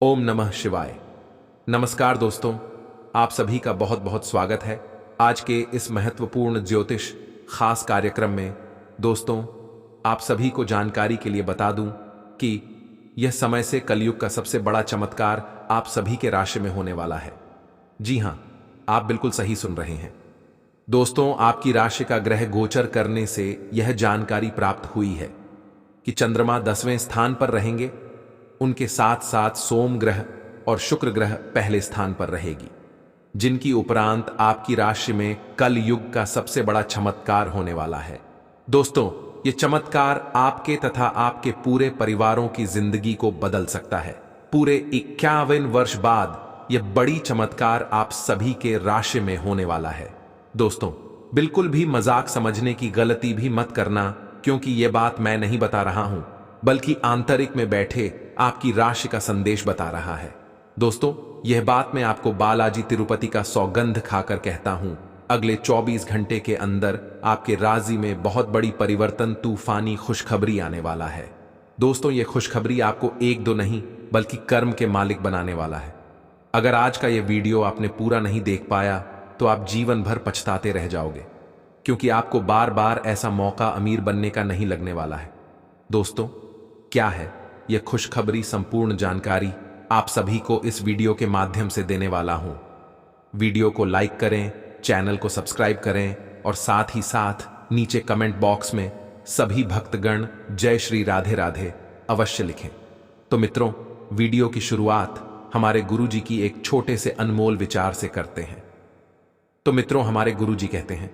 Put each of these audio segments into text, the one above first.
ओम नमः शिवाय। नमस्कार दोस्तों, आप सभी का बहुत बहुत स्वागत है आज के इस महत्वपूर्ण ज्योतिष खास कार्यक्रम में। दोस्तों, आप सभी को जानकारी के लिए बता दूं कि यह समय से कलयुग का सबसे बड़ा चमत्कार आप सभी के राशि में होने वाला है। जी हां, आप बिल्कुल सही सुन रहे हैं। दोस्तों, आपकी राशि का ग्रह गोचर करने से यह जानकारी प्राप्त हुई है कि चंद्रमा 10वें स्थान पर रहेंगे। उनके साथ साथ सोम ग्रह और शुक्र ग्रह पहले स्थान पर रहेगी, जिनकी उपरांत आपकी राशि में कल युग का सबसे बड़ा चमत्कार होने वाला है। दोस्तों, ये चमत्कार आपके तथा आपके पूरे परिवारों की जिंदगी को बदल सकता है। पूरे 51 वर्ष बाद यह बड़ी चमत्कार आप सभी के राशि में होने वाला है। दोस्तों, बिल्कुल भी मजाक समझने की गलती भी मत करना, क्योंकि यह बात मैं नहीं बता रहा हूं, बल्कि आंतरिक में बैठे आपकी राशि का संदेश बता रहा है। दोस्तों, यह बात मैं आपको बालाजी तिरुपति का सौगंध खाकर कहता हूं। अगले 24 घंटे के अंदर आपके राशि में बहुत बड़ी परिवर्तन, तूफानी खुशखबरी आने वाला है। दोस्तों, यह खुशखबरी आपको एक दो नहीं बल्कि कर्म के मालिक बनाने वाला है। अगर आज का यह वीडियो आपने पूरा नहीं देख पाया तो आप जीवन भर पछताते रह जाओगे, क्योंकि आपको बार बार ऐसा मौका अमीर बनने का नहीं लगने वाला है। दोस्तों, क्या है यह खुशखबरी? संपूर्ण जानकारी आप सभी को इस वीडियो के माध्यम से देने वाला हूं। वीडियो को लाइक करें, चैनल को सब्सक्राइब करें और साथ ही साथ नीचे कमेंट बॉक्स में सभी भक्तगण जय श्री राधे राधे अवश्य लिखें। तो मित्रों, वीडियो की शुरुआत हमारे गुरुजी की एक छोटे से अनमोल विचार से करते हैं। तो मित्रों, हमारे गुरुजी कहते हैं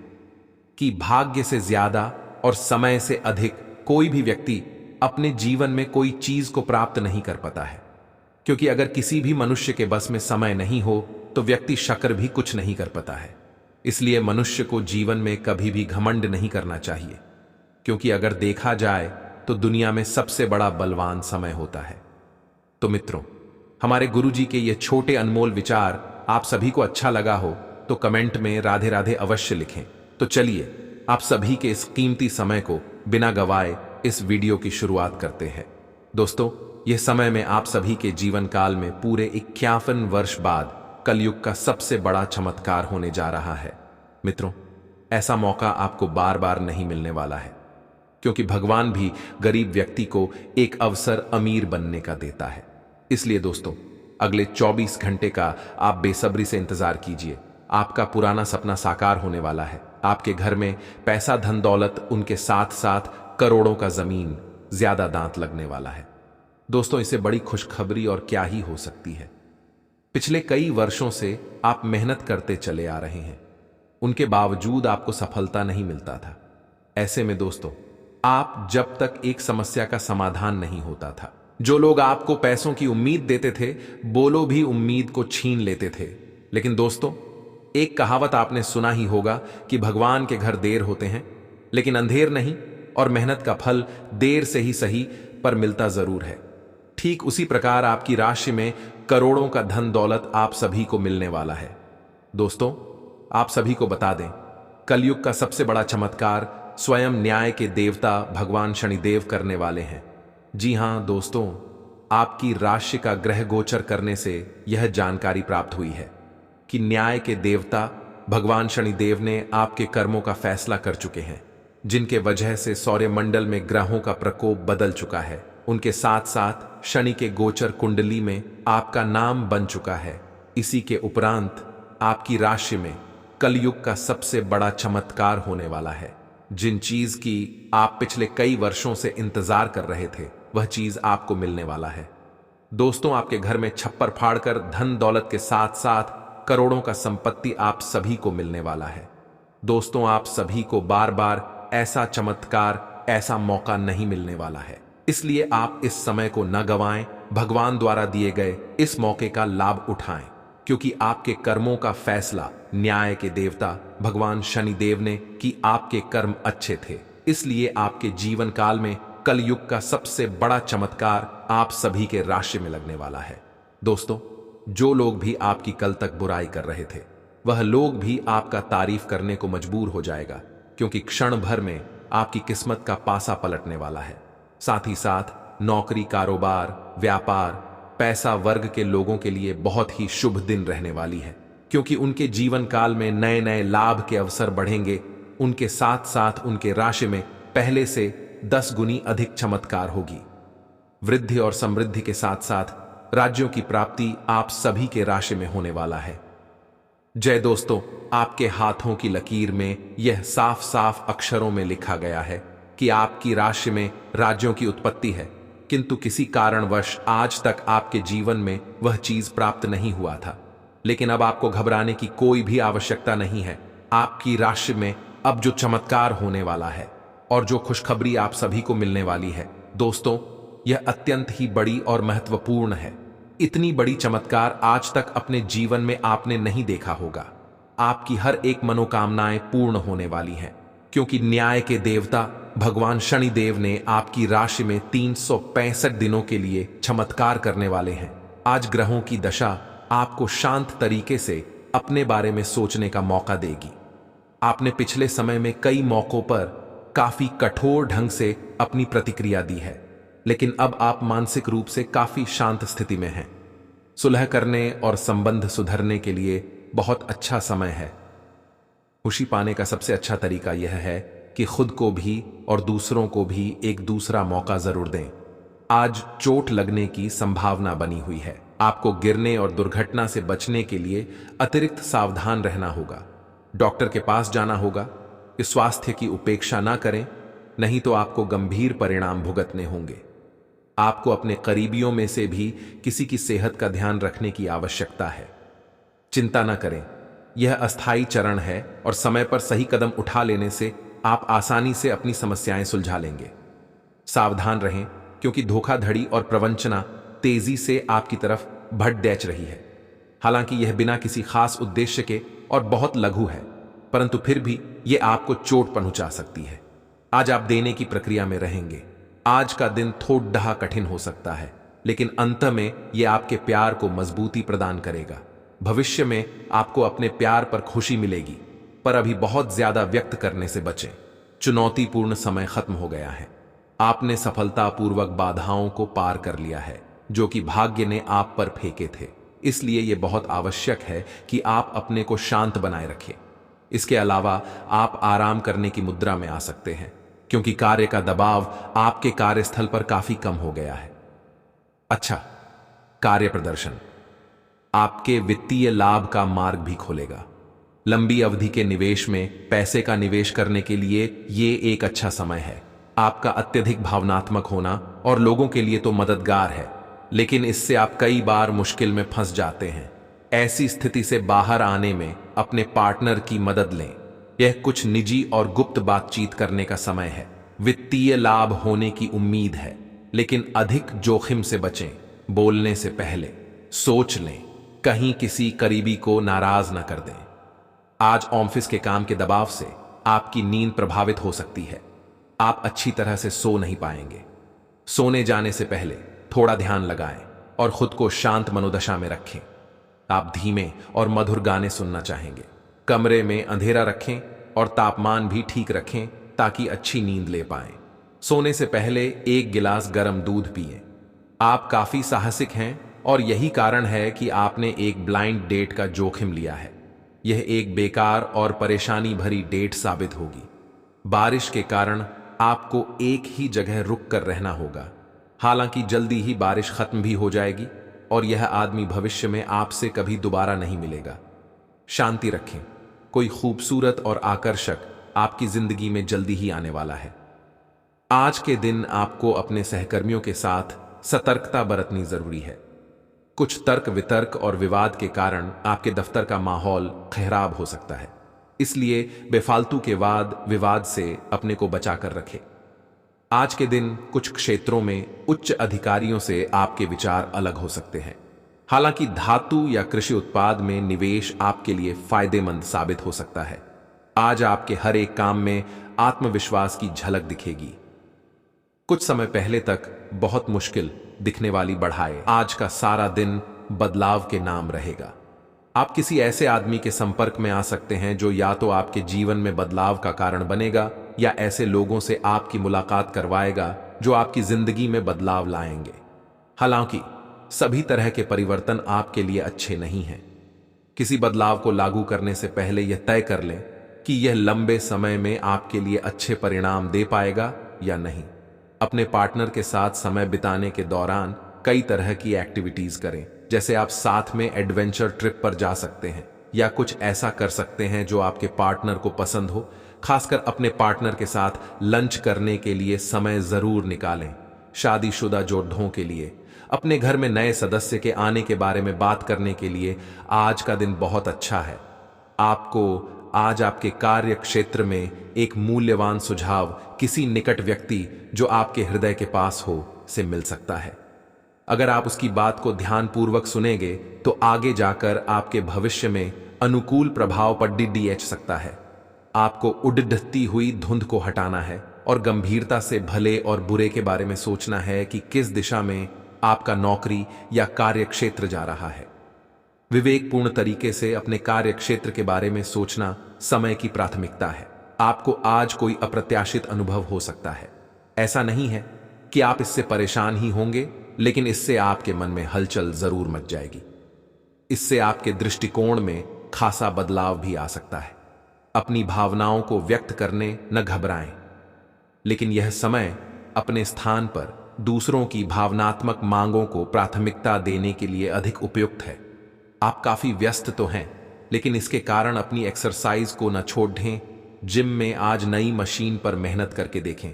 कि भाग्य से ज्यादा और समय से अधिक कोई भी व्यक्ति अपने जीवन में कोई चीज को प्राप्त नहीं कर पाता है, क्योंकि अगर किसी भी मनुष्य के बस में समय नहीं हो तो व्यक्ति शक्र भी कुछ नहीं कर पाता है। इसलिए मनुष्य को जीवन में कभी भी घमंड नहीं करना चाहिए, क्योंकि अगर देखा जाए तो दुनिया में सबसे बड़ा बलवान समय होता है। तो मित्रों, हमारे गुरुजी के ये छोटे अनमोल विचार आप सभी को अच्छा लगा हो तो कमेंट में राधे राधे अवश्य लिखें। तो चलिए, आप सभी के इस कीमती समय को बिना गवाए इस वीडियो की शुरुआत करते हैं। दोस्तों, यह समय में आप सभी के जीवन काल में पूरे 51 वर्ष बाद कलयुग का सबसे बड़ा चमत्कार होने जा रहा है। मित्रों, ऐसा मौका आपको बार बार नहीं मिलने वाला है, क्योंकि भगवान भी गरीब व्यक्ति को एक अवसर अमीर बनने का देता है। इसलिए दोस्तों, अगले 24 घंटे का आप बेसब्री से इंतजार कीजिए। आपका पुराना सपना साकार होने वाला है। आपके घर में पैसा, धन दौलत, उनके साथ साथ करोड़ों का जमीन, ज्यादा दांत लगने वाला है। दोस्तों, इससे बड़ी खुशखबरी और क्या ही हो सकती है। पिछले कई वर्षों से आप मेहनत करते चले आ रहे हैं, उनके बावजूद आपको सफलता नहीं मिलता था। ऐसे में दोस्तों, आप जब तक एक समस्या का समाधान नहीं होता था, जो लोग आपको पैसों की उम्मीद देते थे, बोलो भी उम्मीद को छीन लेते थे। लेकिन दोस्तों, एक कहावत आपने सुना ही होगा कि भगवान के घर देर होते हैं लेकिन अंधेर नहीं, और मेहनत का फल देर से ही सही पर मिलता जरूर है। ठीक उसी प्रकार आपकी राशि में करोड़ों का धन दौलत आप सभी को मिलने वाला है। दोस्तों, आप सभी को बता दें, कलयुग का सबसे बड़ा चमत्कार स्वयं न्याय के देवता भगवान शनिदेव करने वाले हैं। जी हां दोस्तों, आपकी राशि का ग्रह गोचर करने से यह जानकारी प्राप्त हुई है कि न्याय के देवता भगवान शनिदेव ने आपके कर्मों का फैसला कर चुके हैं, जिनके वजह से सौरमंडल में ग्रहों का प्रकोप बदल चुका है। उनके साथ साथ शनि के गोचर कुंडली में आपका नाम बन चुका है। इसी के उपरांत आपकी राशि में कलयुग का सबसे बड़ा चमत्कार होने वाला है। जिन चीज की आप पिछले कई वर्षों से इंतजार कर रहे थे, वह चीज आपको मिलने वाला है। दोस्तों, आपके घर में छप्पर फाड़कर धन दौलत के साथ साथ करोड़ों का संपत्ति आप सभी को मिलने वाला है। दोस्तों, आप सभी को बार बार ऐसा चमत्कार, ऐसा मौका नहीं मिलने वाला है। इसलिए आप इस समय को न गंवाएं, भगवान द्वारा दिए गए इस मौके का लाभ उठाएं, क्योंकि आपके कर्मों का फैसला न्याय के देवता भगवान शनिदेव ने कि आपके कर्म अच्छे थे। इसलिए आपके जीवन काल में कलयुग का सबसे बड़ा चमत्कार आप सभी के राशि में लगने वाला है। दोस्तों, जो लोग भी आपकी कल तक बुराई कर रहे थे, वह लोग भी आपका तारीफ करने को मजबूर हो जाएगा, क्योंकि क्षण भर में आपकी किस्मत का पासा पलटने वाला है। साथ ही साथ नौकरी, कारोबार, व्यापार पैसा वर्ग के लोगों के लिए बहुत ही शुभ दिन रहने वाली है, क्योंकि उनके जीवन काल में नए नए लाभ के अवसर बढ़ेंगे। उनके साथ साथ उनके राशि में पहले से 10 गुनी अधिक चमत्कार होगी। वृद्धि और समृद्धि के साथ साथ राज्यों की प्राप्ति आप सभी के राशि में होने वाला है। जय दोस्तों, आपके हाथों की लकीर में यह साफ साफ अक्षरों में लिखा गया है कि आपकी राशि में राज्यों की उत्पत्ति है, किंतु किसी कारणवश आज तक आपके जीवन में वह चीज प्राप्त नहीं हुआ था। लेकिन अब आपको घबराने की कोई भी आवश्यकता नहीं है। आपकी राशि में अब जो चमत्कार होने वाला है और जो खुशखबरी आप सभी को मिलने वाली है दोस्तों, यह अत्यंत ही बड़ी और महत्वपूर्ण है। इतनी बड़ी चमत्कार आज तक अपने जीवन में आपने नहीं देखा होगा। आपकी हर एक मनोकामनाएं पूर्ण होने वाली हैं, क्योंकि न्याय के देवता भगवान शनिदेव ने आपकी राशि में 365 दिनों के लिए चमत्कार करने वाले हैं। आज ग्रहों की दशा आपको शांत तरीके से अपने बारे में सोचने का मौका देगी। आपने पिछले समय में कई मौकों पर काफी कठोर ढंग से अपनी प्रतिक्रिया दी है, लेकिन अब आप मानसिक रूप से काफी शांत स्थिति में हैं। सुलह करने और संबंध सुधरने के लिए बहुत अच्छा समय है। खुशी पाने का सबसे अच्छा तरीका यह है कि खुद को भी और दूसरों को भी एक दूसरा मौका जरूर दें। आज चोट लगने की संभावना बनी हुई है। आपको गिरने और दुर्घटना से बचने के लिए अतिरिक्त सावधान रहना होगा। डॉक्टर के पास जाना होगा कि स्वास्थ्य की उपेक्षा ना करें, नहीं तो आपको गंभीर परिणाम भुगतने होंगे। आपको अपने करीबियों में से भी किसी की सेहत का ध्यान रखने की आवश्यकता है। चिंता न करें, यह अस्थायी चरण है और समय पर सही कदम उठा लेने से आप आसानी से अपनी समस्याएं सुलझा लेंगे। सावधान रहें, क्योंकि धोखाधड़ी और प्रवंचना तेजी से आपकी तरफ भट दैच रही है। हालांकि यह बिना किसी खास उद्देश्य के और बहुत लघु है, परंतु फिर भी यह आपको चोट पहुंचा सकती है। आज आप देने की प्रक्रिया में रहेंगे। आज का दिन थोड़ा कठिन हो सकता है, लेकिन अंत में यह आपके प्यार को मजबूती प्रदान करेगा। भविष्य में आपको अपने प्यार पर खुशी मिलेगी, पर अभी बहुत ज्यादा व्यक्त करने से बचें। चुनौतीपूर्ण समय खत्म हो गया है। आपने सफलतापूर्वक बाधाओं को पार कर लिया है, जो कि भाग्य ने आप पर फेंके थे। इसलिए यह बहुत आवश्यक है कि आप अपने को शांत बनाए रखें। इसके अलावा आप आराम करने की मुद्रा में आ सकते हैं, क्योंकि कार्य का दबाव आपके कार्यस्थल पर काफी कम हो गया है। अच्छा, कार्य प्रदर्शन आपके वित्तीय लाभ का मार्ग भी खोलेगा। लंबी अवधि के निवेश में पैसे का निवेश करने के लिए ये एक अच्छा समय है। आपका अत्यधिक भावनात्मक होना और लोगों के लिए तो मददगार है, लेकिन इससे आप कई बार मुश्किल में फंस जाते हैं। ऐसी स्थिति से बाहर आने में अपने पार्टनर की मदद लें। यह कुछ निजी और गुप्त बातचीत करने का समय है। वित्तीय लाभ होने की उम्मीद है, लेकिन अधिक जोखिम से बचें। बोलने से पहले सोच लें, कहीं किसी करीबी को नाराज न कर दें। आज ऑफिस के काम के दबाव से आपकी नींद प्रभावित हो सकती है। आप अच्छी तरह से सो नहीं पाएंगे। सोने जाने से पहले थोड़ा ध्यान लगाएं और खुद को शांत मनोदशा में रखें। आप धीमे और मधुर गाने सुनना चाहेंगे। कमरे में अंधेरा रखें और तापमान भी ठीक रखें ताकि अच्छी नींद ले पाएं। सोने से पहले 1 गिलास गर्म दूध पिएं। आप काफी साहसिक हैं और यही कारण है कि आपने एक ब्लाइंड डेट का जोखिम लिया है। यह एक बेकार और परेशानी भरी डेट साबित होगी। बारिश के कारण आपको एक ही जगह रुक कर रहना होगा। हालांकि जल्दी ही बारिश खत्म भी हो जाएगी और यह आदमी भविष्य में आपसे कभी दोबारा नहीं मिलेगा। शांति रखें। कोई खूबसूरत और आकर्षक आपकी जिंदगी में जल्दी ही आने वाला है। आज के दिन आपको अपने सहकर्मियों के साथ सतर्कता बरतनी जरूरी है। कुछ तर्क वितर्क और विवाद के कारण आपके दफ्तर का माहौल खराब हो सकता है, इसलिए बेफालतू के वाद विवाद से अपने को बचाकर रखें। आज के दिन कुछ क्षेत्रों में उच्च अधिकारियों से आपके विचार अलग हो सकते हैं। हालांकि धातु या कृषि उत्पाद में निवेश आपके लिए फायदेमंद साबित हो सकता है। आज आपके हर एक काम में आत्मविश्वास की झलक दिखेगी। कुछ समय पहले तक बहुत मुश्किल दिखने वाली बढ़ाए आज का सारा दिन बदलाव के नाम रहेगा। आप किसी ऐसे आदमी के संपर्क में आ सकते हैं जो या तो आपके जीवन में बदलाव का कारण बनेगा या ऐसे लोगों से आपकी मुलाकात करवाएगा जो आपकी जिंदगी में बदलाव लाएंगे। हालांकि सभी तरह के परिवर्तन आपके लिए अच्छे नहीं हैं। किसी बदलाव को लागू करने से पहले यह तय कर लें कि यह लंबे समय में आपके लिए अच्छे परिणाम दे पाएगा या नहीं। अपने पार्टनर के साथ समय बिताने के दौरान कई तरह की एक्टिविटीज करें, जैसे आप साथ में एडवेंचर ट्रिप पर जा सकते हैं या कुछ ऐसा कर सकते हैं जो आपके पार्टनर को पसंद हो। खासकर अपने पार्टनर के साथ लंच करने के लिए समय जरूर निकालें। शादीशुदा जोड़ों के लिए अपने घर में नए सदस्य के आने के बारे में बात करने के लिए आज का दिन बहुत अच्छा है। आपको आज आपके कार्य क्षेत्र में एक मूल्यवान सुझाव किसी निकट व्यक्ति जो आपके हृदय के पास हो से मिल सकता है। अगर आप उसकी बात को ध्यानपूर्वक सुनेंगे तो आगे जाकर आपके भविष्य में अनुकूल प्रभाव पड़ सकता है। आपको उड़ती हुई धुंध को हटाना है और गंभीरता से भले और बुरे के बारे में सोचना है कि किस दिशा में आपका नौकरी या कार्य क्षेत्र जा रहा है। विवेकपूर्ण तरीके से अपने कार्य क्षेत्र के बारे में सोचना समय की प्राथमिकता है। आपको आज कोई अप्रत्याशित अनुभव हो सकता है। ऐसा नहीं है कि आप इससे परेशान ही होंगे, लेकिन इससे आपके मन में हलचल जरूर मच जाएगी। इससे आपके दृष्टिकोण में खासा बदलाव भी आ सकता है। अपनी भावनाओं को व्यक्त करने न घबराएं, लेकिन यह समय अपने स्थान पर दूसरों की भावनात्मक मांगों को प्राथमिकता देने के लिए अधिक उपयुक्त है। आप काफी व्यस्त तो हैं, लेकिन इसके कारण अपनी एक्सरसाइज को न छोड़ दें। जिम में आज नई मशीन पर मेहनत करके देखें।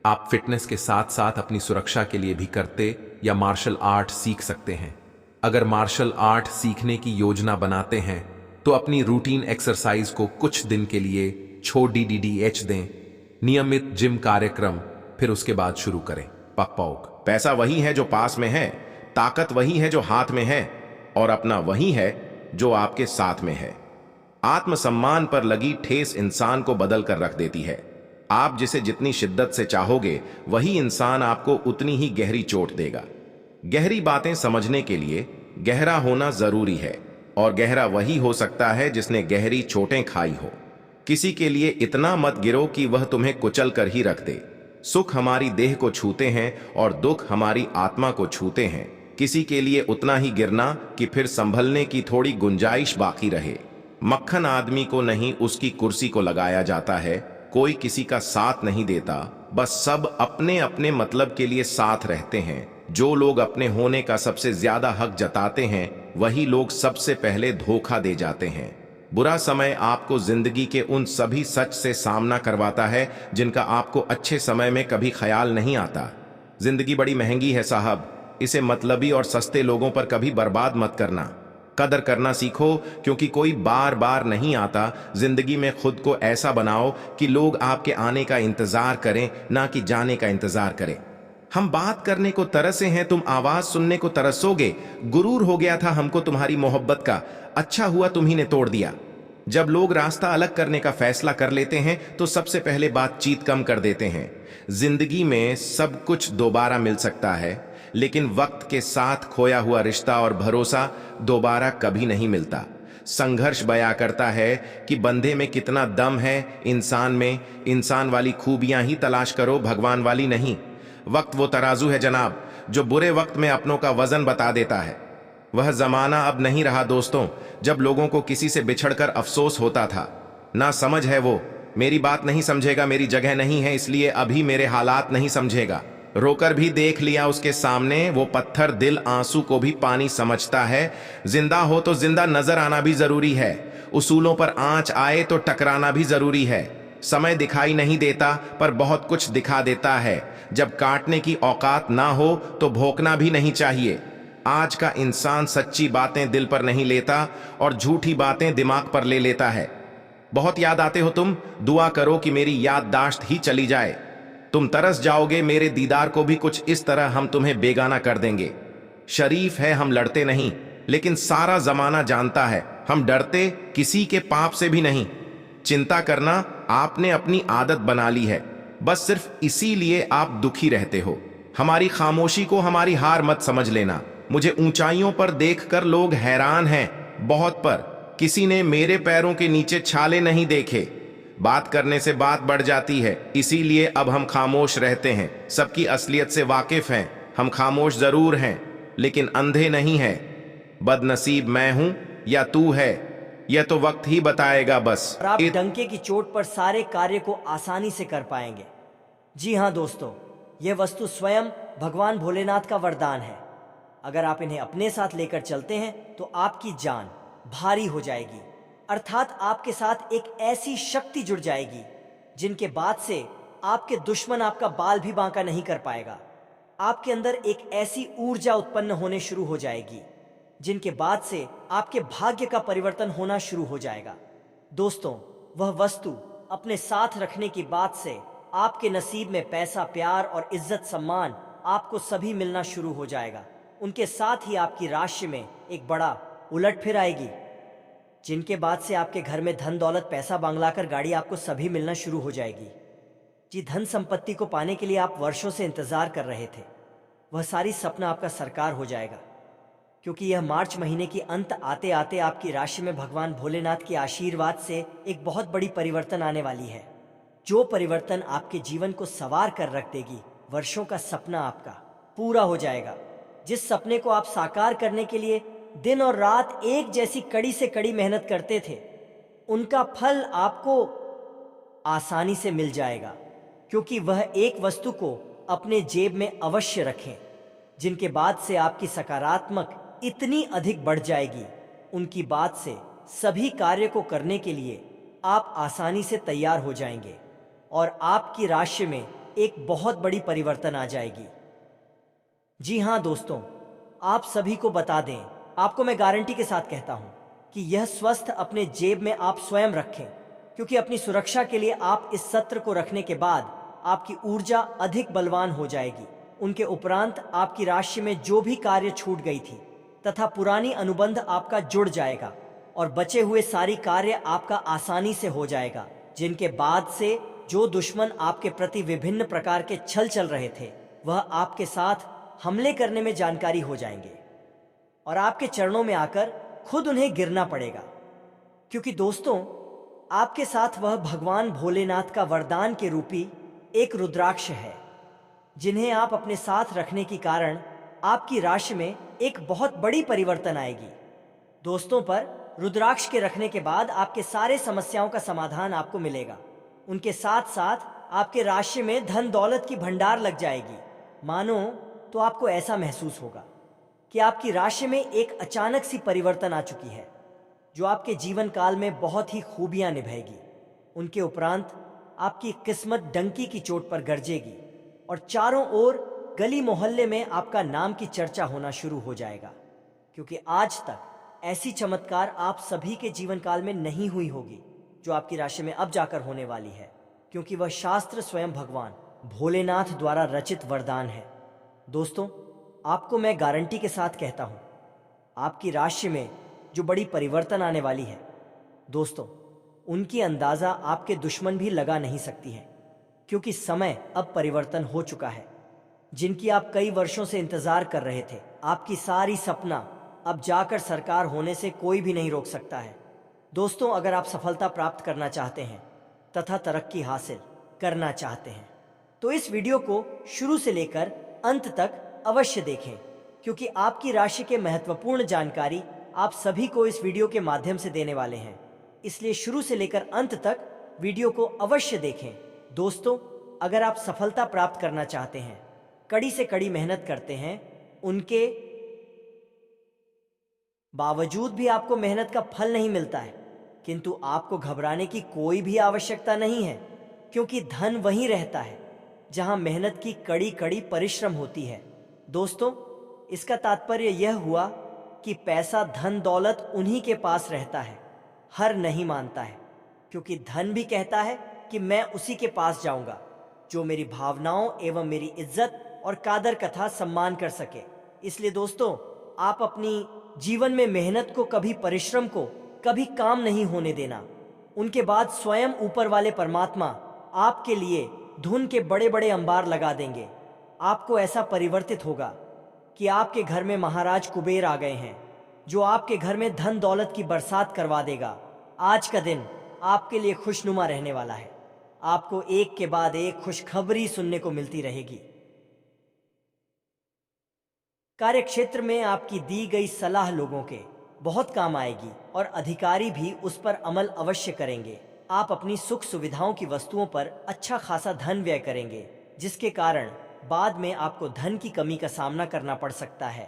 आप फिटनेस के साथ साथ अपनी सुरक्षा के लिए भी करते या मार्शल आर्ट सीख सकते हैं। अगर मार्शल आर्ट सीखने की योजना बनाते हैं तो अपनी रूटीन एक्सरसाइज को कुछ दिन के लिए छोड़ दें। नियमित जिम कार्यक्रम फिर उसके बाद शुरू करें। पकपौक पैसा वही है जो पास में है, ताकत वही है जो हाथ में है, और अपना वही है जो आपके साथ में है। आत्मसम्मान पर लगी ठेस इंसान को बदल कर रख देती है। आप जिसे जितनी शिद्दत से चाहोगे वही इंसान आपको उतनी ही गहरी चोट देगा। गहरी बातें समझने के लिए गहरा होना जरूरी है, और गहरा वही हो सकता है जिसने गहरी चोटें खाई हो। किसी के लिए इतना मत गिरो कि वह तुम्हें कुचल कर ही रख दे। सुख हमारी देह को छूते हैं और दुख हमारी आत्मा को छूते हैं। किसी के लिए उतना ही गिरना कि फिर संभलने की थोड़ी गुंजाइश बाकी रहे। मक्खन आदमी को नहीं, उसकी कुर्सी को लगाया जाता है। कोई किसी का साथ नहीं देता, बस सब अपने अपने मतलब के लिए साथ रहते हैं। जो लोग अपने होने का सबसे ज्यादा हक जताते हैं वही लोग सबसे पहले धोखा दे जाते हैं। बुरा समय आपको जिंदगी के उन सभी सच से सामना करवाता है जिनका आपको अच्छे समय में कभी ख्याल नहीं आता। जिंदगी बड़ी महंगी है साहब, इसे मतलबी और सस्ते लोगों पर कभी बर्बाद मत करना। कदर करना सीखो, क्योंकि कोई बार बार नहीं आता। जिंदगी में खुद को ऐसा बनाओ कि लोग आपके आने का इंतजार करें, ना कि जाने का इंतजार करें। हम बात करने को तरसे हैं, तुम आवाज सुनने को तरसोगे। गुरूर हो गया था हमको तुम्हारी मोहब्बत का, अच्छा हुआ तुम्ही ने तोड़ दिया। जब लोग रास्ता अलग करने का फैसला कर लेते हैं तो सबसे पहले बातचीत कम कर देते हैं। जिंदगी में सब कुछ दोबारा मिल सकता है, लेकिन वक्त के साथ खोया हुआ रिश्ता और भरोसा दोबारा कभी नहीं मिलता। संघर्ष बयां करता है कि बंदे में कितना दम है। इंसान में इंसान वाली खूबियां ही तलाश करो, भगवान वाली नहीं। वक्त वो तराजू है जनाब, जो बुरे वक्त में अपनों का वजन बता देता है। वह जमाना अब नहीं रहा दोस्तों, जब लोगों को किसी से बिछड़कर अफसोस होता था। ना समझ है वो, मेरी बात नहीं समझेगा, मेरी जगह नहीं है इसलिए अभी मेरे हालात नहीं समझेगा। रोकर भी देख लिया उसके सामने, वो पत्थर दिल आंसू को भी पानी समझता है। जिंदा हो तो जिंदा नजर आना भी जरूरी है। उसूलों पर आंच आए तो टकराना भी जरूरी है। समय दिखाई नहीं देता पर बहुत कुछ दिखा देता है। जब काटने की औकात ना हो तो भोंकना भी नहीं चाहिए। आज का इंसान सच्ची बातें दिल पर नहीं लेता और झूठी बातें दिमाग पर ले लेता है। बहुत याद आते हो तुम, दुआ करो कि मेरी याददाश्त ही चली जाए। तुम तरस जाओगे मेरे दीदार को भी, कुछ इस तरह हम तुम्हें बेगाना कर देंगे। शरीफ है हम लड़ते नहीं, लेकिन सारा जमाना जानता है हम डरते किसी के पाप से भी नहीं। चिंता करना आपने अपनी आदत बना ली है, बस सिर्फ इसीलिए आप दुखी रहते हो। हमारी खामोशी को हमारी हार मत समझ लेना। मुझे ऊंचाइयों पर देखकर लोग हैरान हैं, बहुत पर किसी ने मेरे पैरों के नीचे छाले नहीं देखे। बात करने से बात बढ़ जाती है, इसीलिए अब हम खामोश रहते हैं। सबकी असलियत से वाकिफ हैं, हम खामोश जरूर हैं। लेकिन अंधे नहीं है। बदनसीब मैं हूं या तू है, यह तो वक्त ही बताएगा बस। और आप डंके की चोट पर सारे कार्य को आसानी से कर पाएंगे। जी हाँ दोस्तों, यह वस्तु स्वयं भगवान भोलेनाथ का वरदान है। अगर आप इन्हें अपने साथ लेकर चलते हैं तो आपकी जान भारी हो जाएगी, अर्थात आपके साथ एक ऐसी शक्ति जुड़ जाएगी जिनके बाद से आपके दुश्मन आपका बाल भी बांका नहीं कर पाएगा। आपके अंदर एक ऐसी ऊर्जा उत्पन्न होने शुरू हो जाएगी जिनके बाद से आपके भाग्य का परिवर्तन होना शुरू हो जाएगा। दोस्तों, वह वस्तु अपने साथ रखने की बात से आपके नसीब में पैसा, प्यार और इज्जत सम्मान आपको सभी मिलना शुरू हो जाएगा। उनके साथ ही आपकी राशि में एक बड़ा उलट फिर आएगी, जिनके बाद से आपके घर में धन दौलत, पैसा, बंगला कर गाड़ी आपको सभी मिलना शुरू हो जाएगी। जी, धन संपत्ति को पाने के लिए आप वर्षों से इंतजार कर रहे थे, वह सारी सपना आपका साकार हो जाएगा, क्योंकि यह मार्च महीने की अंत आते आते आपकी राशि में भगवान भोलेनाथ के आशीर्वाद से एक बहुत बड़ी परिवर्तन आने वाली है, जो परिवर्तन आपके जीवन को सवार कर रख देगी। वर्षों का सपना आपका पूरा हो जाएगा। जिस सपने को आप साकार करने के लिए दिन और रात एक जैसी कड़ी से कड़ी मेहनत करते थे, उनका फल आपको आसानी से मिल जाएगा, क्योंकि वह एक वस्तु को अपने जेब में अवश्य रखें, जिनके बाद से आपकी सकारात्मक इतनी अधिक बढ़ जाएगी, उनकी बात से सभी कार्य को करने के लिए आप आसानी से तैयार हो जाएंगे और आपकी राशि में एक बहुत बड़ी परिवर्तन आ जाएगी। जी हाँ दोस्तों, आप सभी को बता दें, आपको मैं गारंटी के साथ कहता हूं कि यह स्वस्थ अपने जेब में आप स्वयं रखें, क्योंकि अपनी सुरक्षा के लिए आप इस सत्र को रखने के बाद आपकी ऊर्जा अधिक बलवान हो जाएगी। उनके उपरांत आपकी राशि में जो भी कार्य छूट गई थी तथा पुरानी अनुबंध आपका जुड़ जाएगा और बचे हुए सारी कार्य आपका आसानी से हो जाएगा, जिनके बाद से जो दुश्मन आपके प्रति विभिन्न प्रकार के छल चल रहे थे, वह आपके साथ हमले करने में जानकारी हो जाएंगे और आपके चरणों में आकर खुद उन्हें गिरना पड़ेगा, क्योंकि दोस्तों, आपके साथ वह भगवान भोलेनाथ का वरदान के रूपी एक रुद्राक्ष है, जिन्हें आप अपने साथ रखने के कारण आपकी राशि में एक बहुत बड़ी परिवर्तन आएगी। दोस्तों, पर रुद्राक्ष के रखने के बाद आपके सारे समस्याओं का समाधान आपको मिलेगा। उनके साथ साथ आपके राशि में धन दौलत की भंडार लग जाएगी। मानो तो आपको ऐसा महसूस होगा कि आपकी राशि में एक अचानक सी परिवर्तन आ चुकी है, जो आपके जीवन काल में बहुत ही खूबियां निभाएगी। उनके उपरांत आपकी किस्मत डंकी की चोट पर गरजेगी और चारों ओर गली मोहल्ले में आपका नाम की चर्चा होना शुरू हो जाएगा, क्योंकि आज तक ऐसी चमत्कार आप सभी के जीवन काल में नहीं हुई होगी जो आपकी राशि में अब जाकर होने वाली है, क्योंकि वह शास्त्र स्वयं भगवान भोलेनाथ द्वारा रचित वरदान है। दोस्तों, आपको मैं गारंटी के साथ कहता हूं, आपकी राशि में जो बड़ी परिवर्तन आने वाली है, दोस्तों, उनकी अंदाजा आपके दुश्मन भी लगा नहीं सकती है, क्योंकि समय अब परिवर्तन हो चुका है। जिनकी आप कई वर्षों से इंतजार कर रहे थे, आपकी सारी सपना अब जाकर साकार होने से कोई भी नहीं रोक सकता है। दोस्तों, अगर आप सफलता प्राप्त करना चाहते हैं तथा तरक्की हासिल करना चाहते हैं, तो इस वीडियो को शुरू से लेकर अंत तक अवश्य देखें, क्योंकि आपकी राशि के महत्वपूर्ण जानकारी आप सभी को इस वीडियो के माध्यम से देने वाले हैं। इसलिए शुरू से लेकर अंत तक वीडियो को अवश्य देखें। दोस्तों, अगर आप सफलता प्राप्त करना चाहते हैं, कड़ी से कड़ी मेहनत करते हैं, उनके बावजूद भी आपको मेहनत का फल नहीं मिलता है, किंतु आपको घबराने की कोई भी आवश्यकता नहीं है, क्योंकि धन वहीं रहता है जहां मेहनत की कड़ी कड़ी परिश्रम होती है। दोस्तों, इसका तात्पर्य यह हुआ कि पैसा, धन दौलत उन्हीं के पास रहता है, हर नहीं मानता है, क्योंकि धन भी कहता है कि मैं उसी के पास जाऊंगा जो मेरी भावनाओं एवं मेरी इज्जत और कादर कथा सम्मान कर सके। इसलिए दोस्तों, आप अपनी जीवन में मेहनत को कभी, परिश्रम को कभी काम नहीं होने देना। उनके बाद स्वयं ऊपर वाले परमात्मा आपके लिए धुन के बड़े बड़े अंबार लगा देंगे। आपको ऐसा परिवर्तित होगा कि आपके घर में महाराज कुबेर आ गए हैं, जो आपके घर में धन दौलत की बरसात करवा देगा। आज का दिन आपके लिए खुशनुमा रहने वाला है। आपको एक के बाद एक खुशखबरी सुनने को मिलती रहेगी। कार्यक्षेत्र में आपकी दी गई सलाह लोगों के बहुत काम आएगी और अधिकारी भी उस पर अमल अवश्य करेंगे। आप अपनी सुख सुविधाओं की वस्तुओं पर अच्छा खासा धन व्यय करेंगे, जिसके कारण बाद में आपको धन की कमी का सामना करना पड़ सकता है।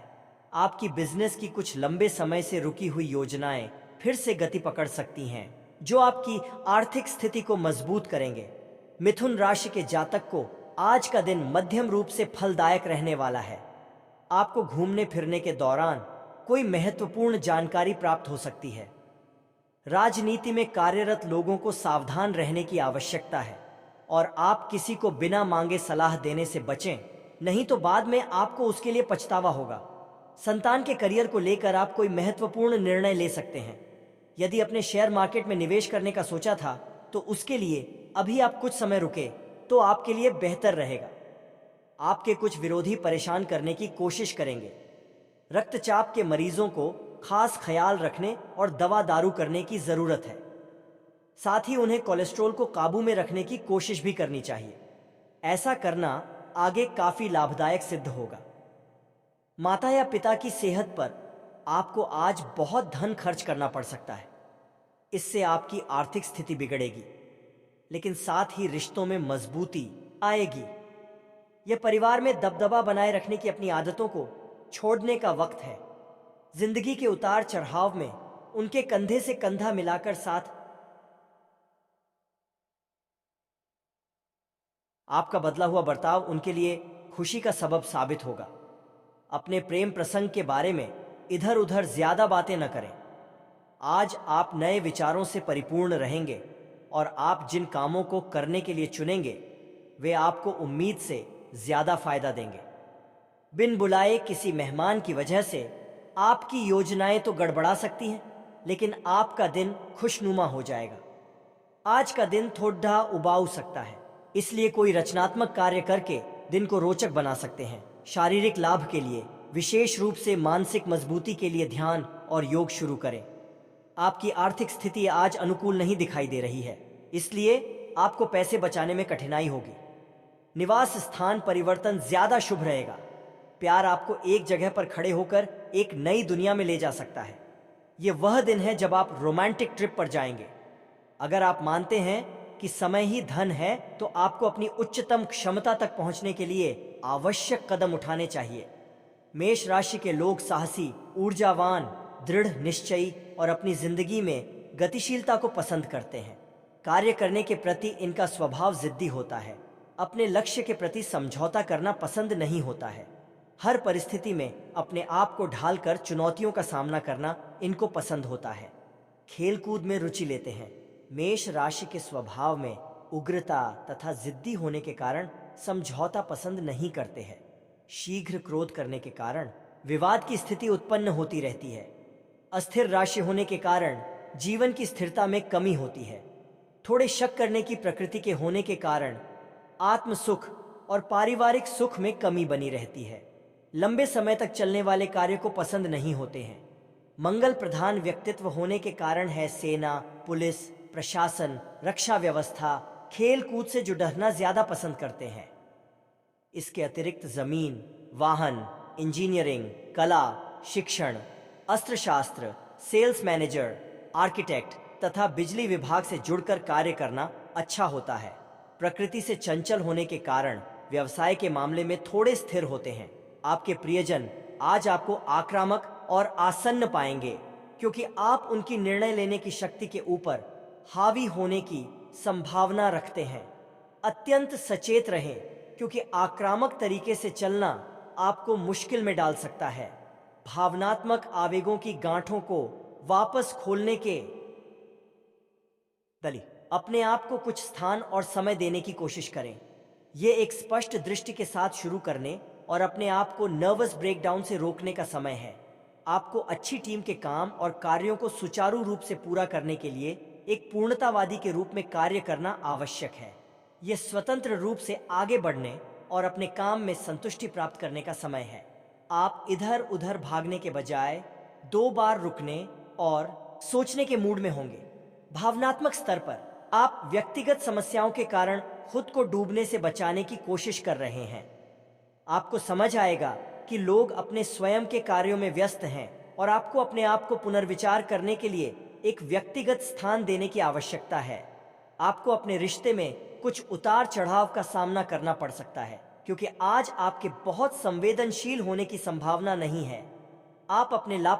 आपकी बिजनेस की कुछ लंबे समय से रुकी हुई योजनाएं फिर से गति पकड़ सकती हैं, जो आपकी आर्थिक स्थिति को मजबूत करेंगे। मिथुन राशि के जातक को आज का दिन मध्यम रूप से फलदायक रहने वाला है। आपको घूमने फिरने के दौरान कोई महत्वपूर्ण जानकारी प्राप्त हो सकती है। राजनीति में कार्यरत लोगों को सावधान रहने की आवश्यकता है और आप किसी को बिना मांगे सलाह देने से बचें, नहीं तो बाद में आपको उसके लिए पछतावा होगा। संतान के करियर को लेकर आप कोई महत्वपूर्ण निर्णय ले सकते हैं। यदि अपने शेयर मार्केट में निवेश करने का सोचा था तो उसके लिए अभी आप कुछ समय रुके तो आपके लिए बेहतर रहेगा। आपके कुछ विरोधी परेशान करने की कोशिश करेंगे। रक्तचाप के मरीजों को खास ख्याल रखने और दवा दारू करने की जरूरत है। साथ ही उन्हें कोलेस्ट्रॉल को काबू में रखने की कोशिश भी करनी चाहिए। ऐसा करना आगे काफी लाभदायक सिद्ध होगा। माता या पिता की सेहत पर आपको आज बहुत धन खर्च करना पड़ सकता है। इससे आपकी आर्थिक स्थिति बिगड़ेगी, लेकिन साथ ही रिश्तों में मजबूती आएगी। यह परिवार में दबदबा बनाए रखने की अपनी आदतों को छोड़ने का वक्त है। जिंदगी के उतार चढ़ाव में उनके कंधे से कंधा मिलाकर साथ आपका बदला हुआ बर्ताव उनके लिए खुशी का सबब साबित होगा। अपने प्रेम प्रसंग के बारे में इधर उधर ज्यादा बातें न करें। आज आप नए विचारों से परिपूर्ण रहेंगे और आप जिन कामों को करने के लिए चुनेंगे वे आपको उम्मीद से ज्यादा फायदा देंगे। बिन बुलाए किसी मेहमान की वजह से आपकी योजनाएं तो गड़बड़ा सकती हैं, लेकिन आपका दिन खुशनुमा हो जाएगा। आज का दिन थोड़ा उबाऊ सकता है, इसलिए कोई रचनात्मक कार्य करके दिन को रोचक बना सकते हैं। शारीरिक लाभ के लिए, विशेष रूप से मानसिक मजबूती के लिए ध्यान और योग शुरू करें। आपकी आर्थिक स्थिति आज अनुकूल नहीं दिखाई दे रही है, इसलिए आपको पैसे बचाने में कठिनाई होगी। निवास स्थान परिवर्तन ज्यादा शुभ रहेगा। प्यार आपको एक जगह पर खड़े होकर एक नई दुनिया में ले जा सकता है। यह वह दिन है जब आप रोमांटिक ट्रिप पर जाएंगे। अगर आप मानते हैं कि समय ही धन है, तो आपको अपनी उच्चतम क्षमता तक पहुंचने के लिए आवश्यक कदम उठाने चाहिए। मेष राशि के लोग साहसी, ऊर्जावान, दृढ़ निश्चयी और अपनी जिंदगी में गतिशीलता को पसंद करते हैं। कार्य करने के प्रति इनका स्वभाव जिद्दी होता है। अपने लक्ष्य के प्रति समझौता करना पसंद नहीं होता है। हर परिस्थिति में अपने आप को ढालकर चुनौतियों का सामना करना इनको पसंद होता है। खेलकूद में रुचि लेते हैं। मेष राशि के स्वभाव में उग्रता तथा जिद्दी होने के कारण समझौता पसंद नहीं करते हैं। शीघ्र क्रोध करने के कारण विवाद की स्थिति उत्पन्न होती रहती है। अस्थिर राशि होने के कारण जीवन की स्थिरता में कमी होती है। थोड़े शक करने की प्रकृति के होने के कारण आत्म सुख और पारिवारिक सुख में कमी बनी रहती है। लंबे समय तक चलने वाले कार्य को पसंद नहीं होते हैं। मंगल प्रधान व्यक्तित्व होने के कारण है सेना, पुलिस, प्रशासन, रक्षा व्यवस्था, खेल कूद से जुड़ना ज्यादा पसंद करते हैं। इसके अतिरिक्त जमीन, वाहन, इंजीनियरिंग, कला, शिक्षण, अस्त्रशास्त्र, सेल्स मैनेजर, आर्किटेक्ट तथा बिजली विभाग से जुड़कर कार्य करना अच्छा होता है। प्रकृति से चंचल होने के कारण व्यवसाय के मामले में थोड़े स्थिर होते हैं। आपके प्रियजन आज आपको आक्रामक और आसन्न पाएंगे, क्योंकि आप उनकी निर्णय लेने की शक्ति के ऊपर हावी होने की संभावना रखते हैं। अत्यंत सचेत रहें, क्योंकि आक्रामक तरीके से चलना आपको मुश्किल में डाल सकता है। भावनात्मक आवेगों की गांठों को वापस खोलने के दली अपने आप को कुछ स्थान और समय देने की कोशिश करें। ये एक स्पष्ट दृष्टि के साथ शुरू करने और अपने आप को नर्वस ब्रेकडाउन से रोकने का समय है। आपको अच्छी टीम के काम और कार्यों को सुचारू रूप से पूरा करने के लिए एक पूर्णतावादी के रूप में कार्य करना आवश्यक है। यह स्वतंत्र रूप से आगे बढ़ने और अपने काम में संतुष्टि प्राप्त करने का समय है। आप इधर उधर भागने के बजाय 2 बार रुकने और सोचने के मूड में होंगे। भावनात्मक स्तर पर आप व्यक्तिगत समस्याओं के कारण खुद को डूबने से बचाने की कोशिश कर रहे हैं। आपको समझ आएगा कि लोग अपने स्वयं के कार्यों में व्यस्त हैं और आपको अपने आप को पुनर्विचार करने के लिए एक व्यक्तिगत स्थान देने की आवश्यकता है। आपको अपने रिश्ते में कुछ उतार चढ़ाव का सामना करना पड़ सकता है, क्योंकि आज आपके बहुत संवेदनशील होने की संभावना नहीं है। आप अपने लाभ